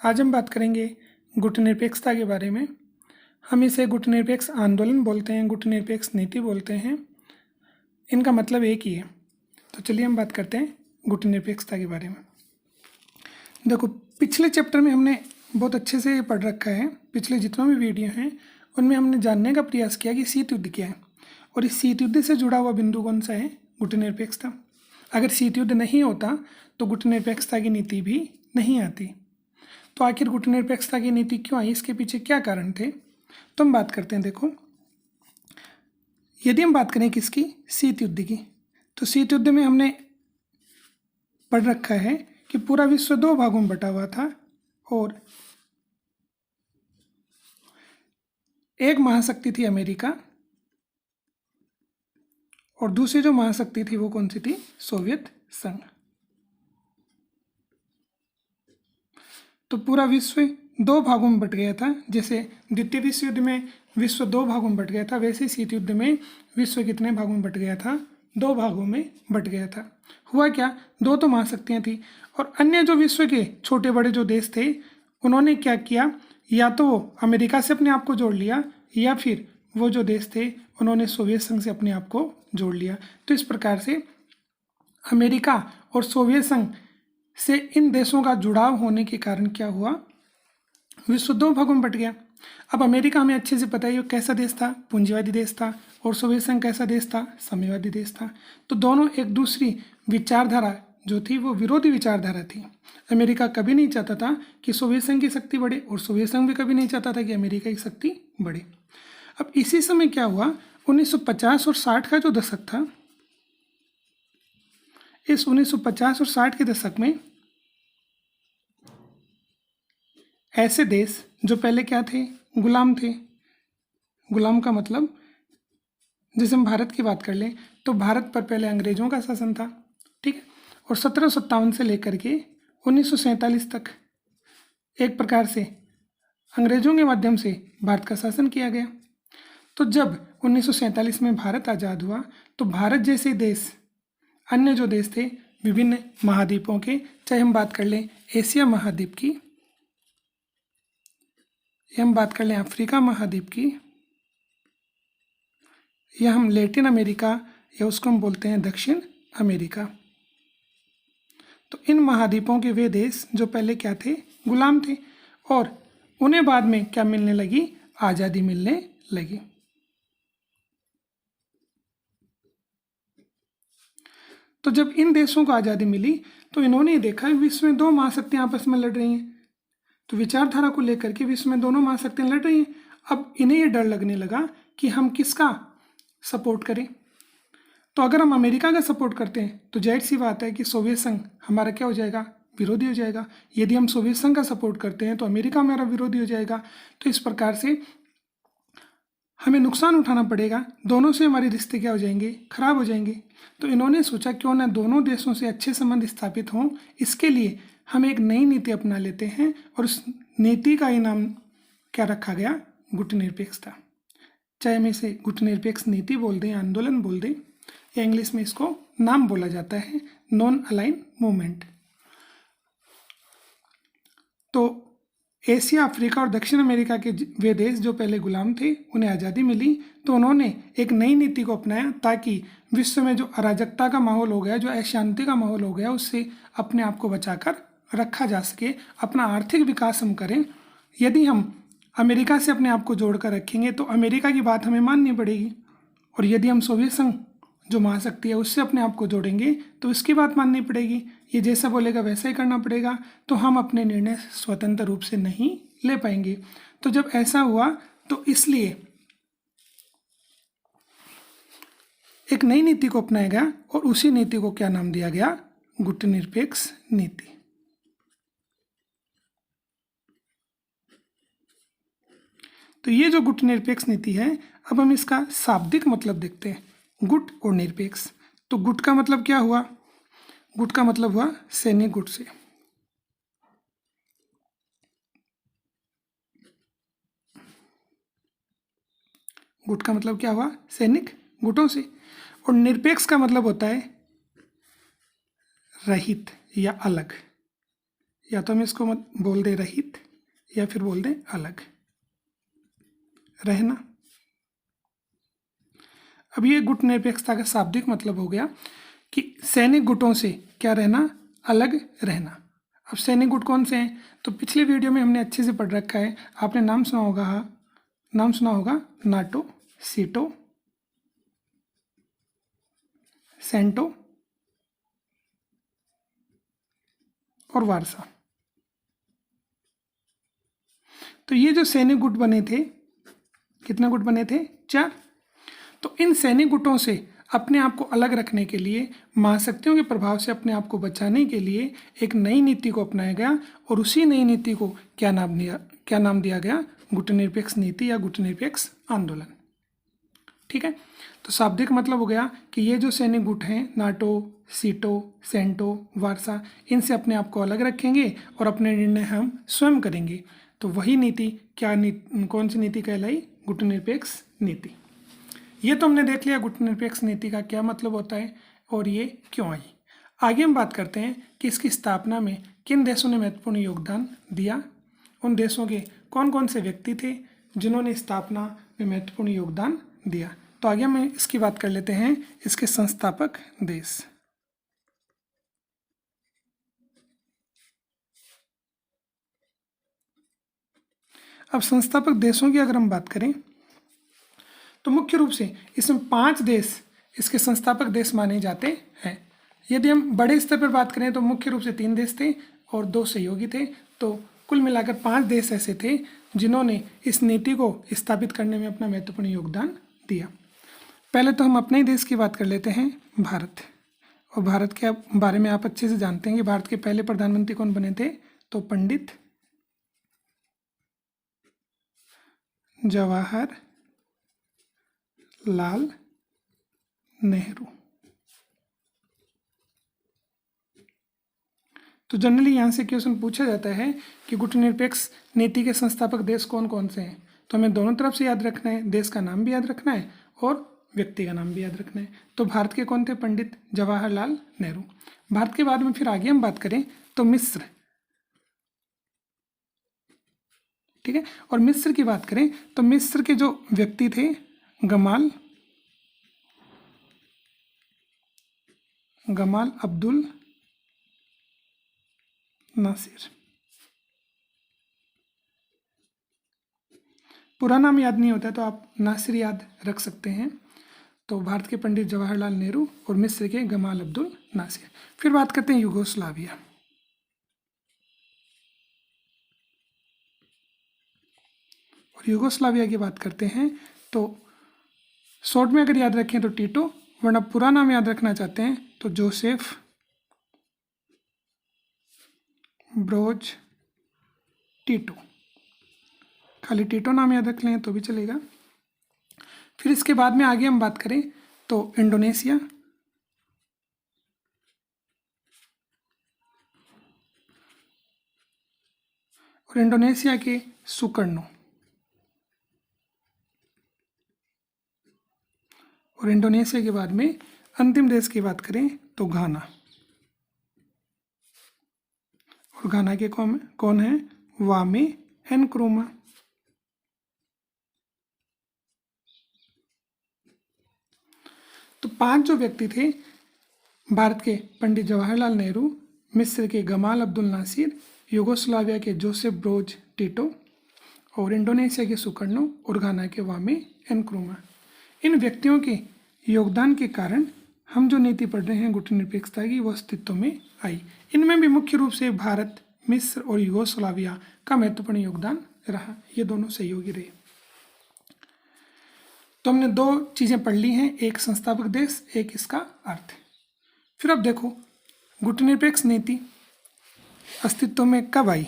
आज हम बात करेंगे गुटनिरपेक्षता के बारे में। हम इसे गुटनिरपेक्ष आंदोलन बोलते हैं, गुटनिरपेक्ष नीति बोलते हैं। इनका मतलब एक ही है। तो चलिए हम बात करते हैं गुटनिरपेक्षता के बारे में। देखो, पिछले चैप्टर में हमने बहुत अच्छे से पढ़ रखा है। पिछले जितना भी वीडियो हैं उनमें हमने जानने का प्रयास किया कि शीत युद्ध क्या है, और इस शीत युद्ध से जुड़ा हुआ बिंदु कौन सा है? गुटनिरपेक्षता। अगर शीत युद्ध नहीं होता तो गुटनिरपेक्षता की नीति भी नहीं आती। तो आखिर गुटनिरपेक्षता की नीति क्यों आई, इसके पीछे क्या कारण थे, तो हम बात करते हैं। देखो, यदि हम बात करें किसकी, शीत युद्ध की, तो शीत युद्ध में हमने पढ़ रखा है कि पूरा विश्व दो भागों में बटा हुआ था और एक महाशक्ति थी अमेरिका और दूसरी जो महाशक्ति थी वो कौन सी थी? सोवियत संघ। तो पूरा विश्व दो भागों में बट गया था। जैसे द्वितीय विश्व युद्ध में विश्व दो भागों में बट गया था, वैसे शीत युद्ध में विश्व कितने भागों में बट गया था? दो भागों में बट गया था। हुआ क्या, दो तो महाशक्तियाँ थी और अन्य जो विश्व के छोटे बड़े जो देश थे उन्होंने क्या किया, या तो वो अमेरिका से अपने आप को जोड़ लिया या फिर वो जो देश थे उन्होंने सोवियत संघ से अपने आप को जोड़ लिया। तो इस प्रकार से अमेरिका और सोवियत संघ से इन देशों का जुड़ाव होने के कारण क्या हुआ, विश्व दो भागों में बट गया। अब अमेरिका हमें अच्छे से पता है कैसा देश था, पूंजीवादी देश था, और सोवियत संघ कैसा देश था, साम्यवादी देश था। तो दोनों एक दूसरी विचारधारा जो थी वो विरोधी विचारधारा थी। अमेरिका कभी नहीं चाहता था कि सोवियत संघ की शक्ति बढ़े और सोवियत संघ भी कभी नहीं चाहता था कि अमेरिका की शक्ति बढ़े। अब इसी समय क्या हुआ, 1950 और 60 का जो दशक था, इस 1950 और 60 के दशक में ऐसे देश जो पहले क्या थे, गुलाम थे। गुलाम का मतलब, जैसे हम भारत की बात कर लें तो भारत पर पहले अंग्रेजों का शासन था, ठीक है, और 1757 से लेकर के 1947 तक एक प्रकार से अंग्रेजों के माध्यम से भारत का शासन किया गया। तो जब 1947 में भारत आज़ाद हुआ तो भारत जैसे देश, अन्य जो देश थे विभिन्न महाद्वीपों के, चाहे हम बात कर लें एशिया महाद्वीप की, या हम बात कर लें अफ्रीका महाद्वीप की, या हम लैटिन अमेरिका, या उसको हम बोलते हैं दक्षिण अमेरिका। तो इन महाद्वीपों के वे देश जो पहले क्या थे, गुलाम थे, और उन्हें बाद में क्या मिलने लगी, आज़ादी मिलने लगी। तो जब इन देशों को आज़ादी मिली तो इन्होंने देखा विश्व में दो महाशक्तियाँ आपस में लड़ रही हैं। तो विचारधारा को लेकर के विश्व में दोनों महाशक्तियाँ लड़ रही हैं। अब इन्हें ये डर लगने लगा कि हम किसका सपोर्ट करें। तो अगर हम अमेरिका का सपोर्ट करते हैं तो जाहिर सी बात है कि सोवियत संघ हमारा क्या हो जाएगा, विरोधी हो जाएगा। यदि हम सोवियत संघ का सपोर्ट करते हैं तो अमेरिका हमारा विरोधी हो जाएगा। तो इस प्रकार से हमें नुकसान उठाना पड़ेगा, दोनों से हमारे रिश्ते क्या हो जाएंगे, खराब हो जाएंगे। तो इन्होंने सोचा क्यों ना दोनों देशों से अच्छे संबंध स्थापित हों, इसके लिए हम एक नई नीति अपना लेते हैं, और उस नीति का ही नाम क्या रखा गया, गुटनिरपेक्षता। चाहे हम इसे गुटनिरपेक्ष नीति बोल दें, आंदोलन बोल दें, या इंग्लिश में इसको नाम बोला जाता है नॉन अलाइन मूवमेंट। तो एशिया, अफ्रीका और दक्षिण अमेरिका के वे देश जो पहले गुलाम थे उन्हें आज़ादी मिली, तो उन्होंने एक नई नीति को अपनाया ताकि विश्व में जो अराजकता का माहौल हो गया, जो अशांति का माहौल हो गया, उससे अपने आप को बचाकर रखा जा सके, अपना आर्थिक विकास हम करें। यदि हम अमेरिका से अपने आप को जोड़कर रखेंगे तो अमेरिका की बात हमें माननी पड़ेगी, और यदि हम सोवियत संघ जो महाशक्ति है उससे अपने आप को जोड़ेंगे तो इसकी बात माननी पड़ेगी। ये जैसा बोलेगा वैसा ही करना पड़ेगा। तो हम अपने निर्णय स्वतंत्र रूप से नहीं ले पाएंगे। तो जब ऐसा हुआ तो इसलिए एक नई नीति को अपनाया गया, और उसी नीति को क्या नाम दिया गया, गुटनिरपेक्ष नीति। तो ये जो गुटनिरपेक्ष नीति है, अब हम इसका शाब्दिक मतलब देखते हैं, गुट और निरपेक्ष। तो गुट का मतलब क्या हुआ, गुट का मतलब हुआ सैनिक गुट से। गुट का मतलब क्या हुआ, सैनिक गुटों से। और निरपेक्ष का मतलब होता है रहित या अलग, या तो हम इसको मत बोल दें रहित या फिर बोल दें अलग, रहना। अब ये गुट निरपेक्षता का शाब्दिक मतलब हो गया कि सैनिक गुटों से क्या रहना, अलग रहना। अब सैनिक गुट कौन से हैं, तो पिछले वीडियो में हमने अच्छे से पढ़ रखा है, आपने नाम सुना होगा नाटो, सीटो, सेंटो और वारसा। तो ये जो सैनिक गुट बने थे, कितने गुट बने थे, 4। तो इन सैनिक गुटों से अपने आप को अलग रखने के लिए, महाशक्तियों के प्रभाव से अपने आप को बचाने के लिए एक नई नीति को अपनाया गया और उसी नई नीति को क्या नाम दिया गया, गुटनिरपेक्ष नीति या गुटनिरपेक्ष आंदोलन। ठीक है, तो शाब्दिक मतलब हो गया कि ये जो सैनिक गुट हैं, नाटो, सीटो, सेंटो, वारसा, इनसे अपने आप को अलग रखेंगे और अपने निर्णय हम स्वयं करेंगे। तो वही नीति कौन सी नीति कहलाई, गुटनिरपेक्ष नीति। ये तो हमने देख लिया गुटनिरपेक्ष नीति का क्या मतलब होता है और ये क्यों आई। आगे हम बात करते हैं कि इसकी स्थापना में किन देशों ने महत्वपूर्ण योगदान दिया, उन देशों के कौन कौन से व्यक्ति थे जिन्होंने स्थापना में महत्वपूर्ण योगदान दिया। तो आगे हम इसकी बात कर लेते हैं, इसके संस्थापक देश। अब संस्थापक देशों की अगर हम बात करें तो मुख्य रूप से इसमें 5 देश इसके संस्थापक देश माने जाते हैं। यदि हम बड़े स्तर पर बात करें तो मुख्य रूप से 3 देश थे और 2 सहयोगी थे। तो कुल मिलाकर 5 देश ऐसे थे जिन्होंने इस नीति को स्थापित करने में अपना महत्वपूर्ण योगदान दिया। पहले तो हम अपने ही देश की बात कर लेते हैं, भारत। और भारत के बारे में आप अच्छे से जानते हैं कि भारत के पहले प्रधानमंत्री कौन बने थे, तो पंडित जवाहर लाल नेहरू। तो जनरली यहाँ से क्वेश्चन पूछा जाता है कि गुटनिरपेक्ष नीति के संस्थापक देश कौन कौन से हैं। तो हमें दोनों तरफ से याद रखना है, देश का नाम भी याद रखना है और व्यक्ति का नाम भी याद रखना है। तो भारत के कौन थे, पंडित जवाहरलाल नेहरू। भारत के बाद में फिर आगे हम बात करें तो मिस्र, ठीक है। और मिस्र की बात करें तो मिस्र के जो व्यक्ति थे गमाल अब्दुल नासिर। पूरा नाम याद नहीं होता तो आप नासिर याद रख सकते हैं। तो भारत के पंडित जवाहरलाल नेहरू और मिस्र के गमाल अब्दुल नासिर। फिर बात करते हैं यूगोस्लाविया। और यूगोस्लाविया की बात करते हैं तो शॉर्ट में अगर याद रखें तो टीटो, वरना पूरा नाम याद रखना चाहते हैं तो जोसेफ ब्रोज टीटो। खाली टीटो नाम याद रख लें तो भी चलेगा। फिर इसके बाद में आगे हम बात करें तो इंडोनेशिया, और इंडोनेशिया के सुकर्णो, और इंडोनेशिया के बाद में अंतिम देश की बात करें तो घाना। और घाना के कौन है, वामे एनक्रुमा। तो 5 जो व्यक्ति थे, भारत के पंडित जवाहरलाल नेहरू, मिस्र के गमाल अब्दुल नासिर, यूगोस्लाविया के जोसेफ ब्रोज टीटो और इंडोनेशिया के सुकर्णो और घाना के वामे एनक्रुमा। इन व्यक्तियों के योगदान के कारण हम जो नीति पढ़ रहे हैं गुटनिरपेक्षता की, वो अस्तित्व में आई। इनमें भी मुख्य रूप से भारत, मिस्र और यूगोस्लाविया का महत्वपूर्ण योगदान रहा। ये दोनों सहयोगी रहे। तो हमने 2 चीज़ें पढ़ ली हैं, एक संस्थापक देश, एक इसका अर्थ। फिर अब देखो गुटनिरपेक्ष नीति अस्तित्व में कब आई।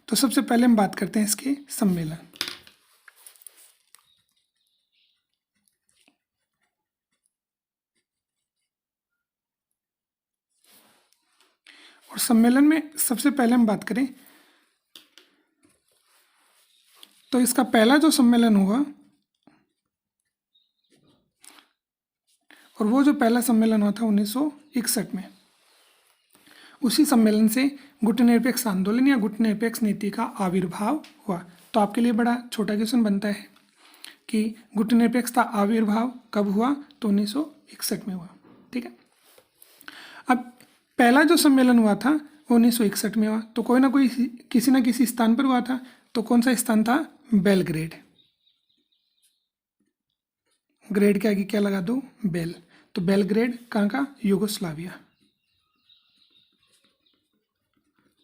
तो सबसे पहले हम बात करते हैं इसके सम्मेलन। और सम्मेलन में सबसे पहले हम बात करें तो इसका पहला जो सम्मेलन हुआ, और वो जो पहला सम्मेलन हुआ था 1961 में। उसी सम्मेलन से गुटनिरपेक्ष आंदोलन या गुटनिरपेक्ष नीति का आविर्भाव हुआ। तो आपके लिए बड़ा छोटा क्वेश्चन बनता है कि गुटनिरपेक्षता आविर्भाव कब हुआ, तो 1961 में हुआ। ठीक है, अब पहला जो सम्मेलन हुआ था वो 1961 में हुआ, तो कोई ना कोई किसी न किसी स्थान पर हुआ था। तो कौन सा स्थान था, बेलग्रेड। ग्रेड के आगे क्या लगा दो, बेल। तो बेलग्रेड कहाँ का, यूगोस्लाविया।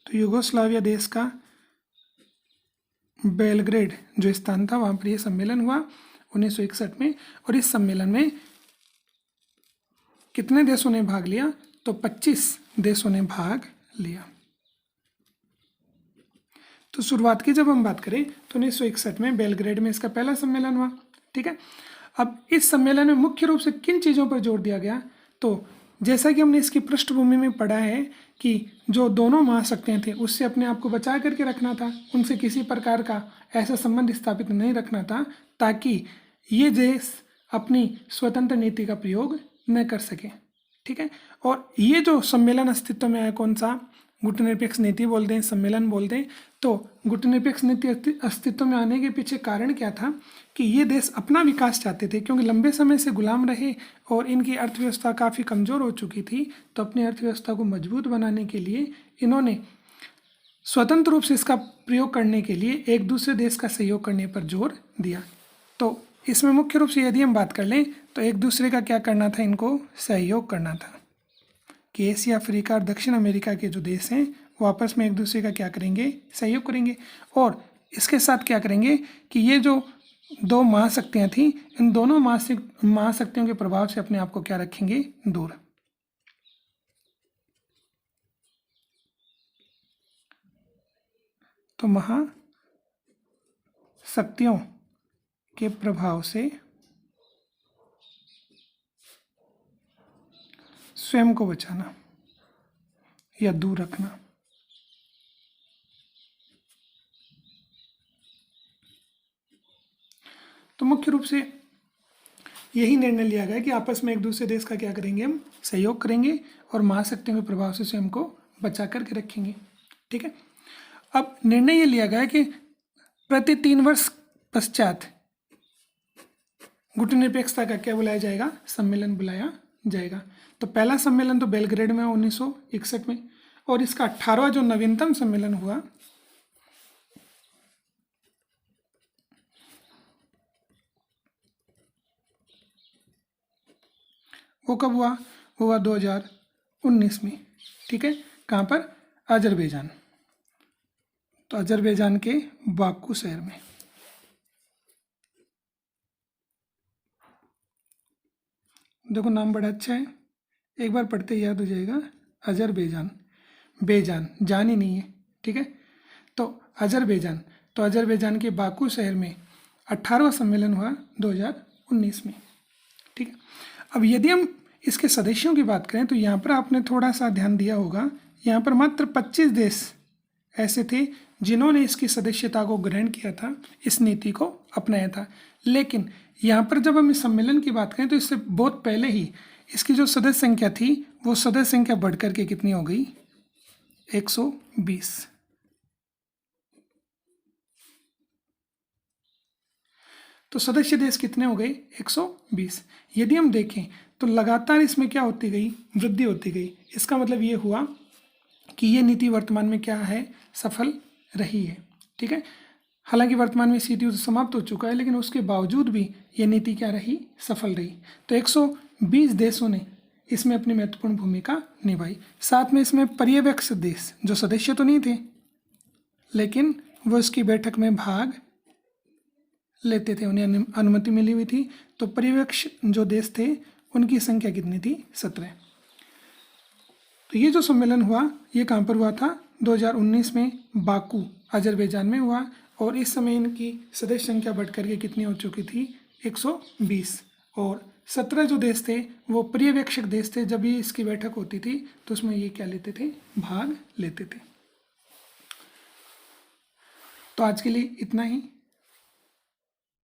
तो यूगोस्लाविया देश का बेलग्रेड जो स्थान था वहाँ पर यह सम्मेलन हुआ 1961 में। और इस सम्मेलन में कितने देशों ने भाग लिया, तो 25 देशों ने भाग लिया। तो शुरुआत की जब हम बात करें तो 1961 में बेलग्रेड में इसका पहला सम्मेलन हुआ। ठीक है, अब इस सम्मेलन में मुख्य रूप से किन चीज़ों पर जोर दिया गया, तो जैसा कि हमने इसकी पृष्ठभूमि में पढ़ा है कि जो दोनों महाशक्तियाँ थी उससे अपने आप को बचा करके रखना था, उनसे किसी प्रकार का ऐसा संबंध स्थापित नहीं रखना था ताकि ये देश अपनी स्वतंत्र नीति का प्रयोग न कर सके। ठीक है, और ये जो सम्मेलन अस्तित्व में आया, कौन सा, गुटनिरपेक्ष नीति बोल दें, सम्मेलन बोल दें, तो गुटनिरपेक्ष नीति अस्तित्व में आने के पीछे कारण क्या था कि ये देश अपना विकास चाहते थे, क्योंकि लंबे समय से गुलाम रहे और इनकी अर्थव्यवस्था काफ़ी कमज़ोर हो चुकी थी। तो अपनी अर्थव्यवस्था को मजबूत बनाने के लिए इन्होंने स्वतंत्र रूप से इसका प्रयोग करने के लिए एक दूसरे देश का सहयोग करने पर जोर दिया। तो इसमें मुख्य रूप से यदि हम बात कर लें तो एक दूसरे का क्या करना था, इनको सहयोग करना था कि एशिया, अफ्रीका और दक्षिण अमेरिका के जो देश हैं वो आपस में एक दूसरे का क्या करेंगे, सहयोग करेंगे। और इसके साथ क्या करेंगे कि ये जो दो महाशक्तियाँ थीं, इन दोनों महाशक्तियों के प्रभाव से अपने आप को क्या रखेंगे, दूर। तो महाशक्तियों के प्रभाव से स्वयं को बचाना या दूर रखना। तो मुख्य रूप से यही निर्णय लिया गया कि आपस में एक दूसरे देश का क्या करेंगे, हम सहयोग करेंगे और महाशक्तियों के प्रभाव से स्वयं को बचा करके रखेंगे। ठीक है, अब निर्णय ये लिया गया कि प्रति 3 वर्ष पश्चात गुटनिरपेक्षता का क्या बुलाया जाएगा, सम्मेलन बुलाया जाएगा। तो पहला सम्मेलन तो बेलग्रेड में 1961 में, और इसका 18वां जो नवीनतम सम्मेलन हुआ वो कब हुआ, वो हुआ 2019 में। ठीक है, कहाँ पर, अजरबैजान। तो अजरबैजान के बाकू शहर में। देखो नाम बड़ा अच्छा है, एक बार पढ़ते ही याद हो जाएगा, अजरबैजान। बेजान, जान ही नहीं है। ठीक है, तो अजरबैजान, तो अजरबैजान के बाकू शहर में 18वां सम्मेलन हुआ 2019 में। ठीक है, अब यदि हम इसके सदस्यों की बात करें तो यहाँ पर आपने थोड़ा सा ध्यान दिया होगा, यहाँ पर मात्र 25 देश ऐसे थे जिन्होंने इसकी सदस्यता को ग्रहण किया था, इस नीति को अपनाया था। लेकिन यहाँ पर जब हम इस सम्मेलन की बात करें तो इससे बहुत पहले ही इसकी जो सदस्य संख्या थी वो सदस्य संख्या बढ़ करके कितनी हो गई, 120। तो सदस्य देश कितने हो गए, 120। यदि हम देखें तो लगातार इसमें क्या होती गई, वृद्धि होती गई। इसका मतलब ये हुआ कि ये नीति वर्तमान में क्या है, सफल रही है। ठीक है, हालांकि वर्तमान में CTU समाप्त हो चुका है, लेकिन उसके बावजूद भी ये नीति क्या रही, सफल रही। तो 120 देशों ने इसमें अपनी महत्वपूर्ण भूमिका निभाई। साथ में इसमें पर्यवेक्षक देश जो सदस्य तो नहीं थे लेकिन वो इसकी बैठक में भाग लेते थे, उन्हें अनुमति मिली हुई थी। तो पर्यवेक्षक जो देश थे उनकी संख्या कितनी थी, 17। तो ये जो सम्मेलन हुआ ये कहाँ पर हुआ था, 2019 में बाकू अजरबैजान में हुआ। और इस समय इनकी सदस्य संख्या बढ़ करके कितनी हो चुकी थी, 120। और 17 जो देश थे वो पर्यवेक्षक देश थे। जब भी इसकी बैठक होती थी तो उसमें ये क्या लेते थे, भाग लेते थे। तो आज के लिए इतना ही।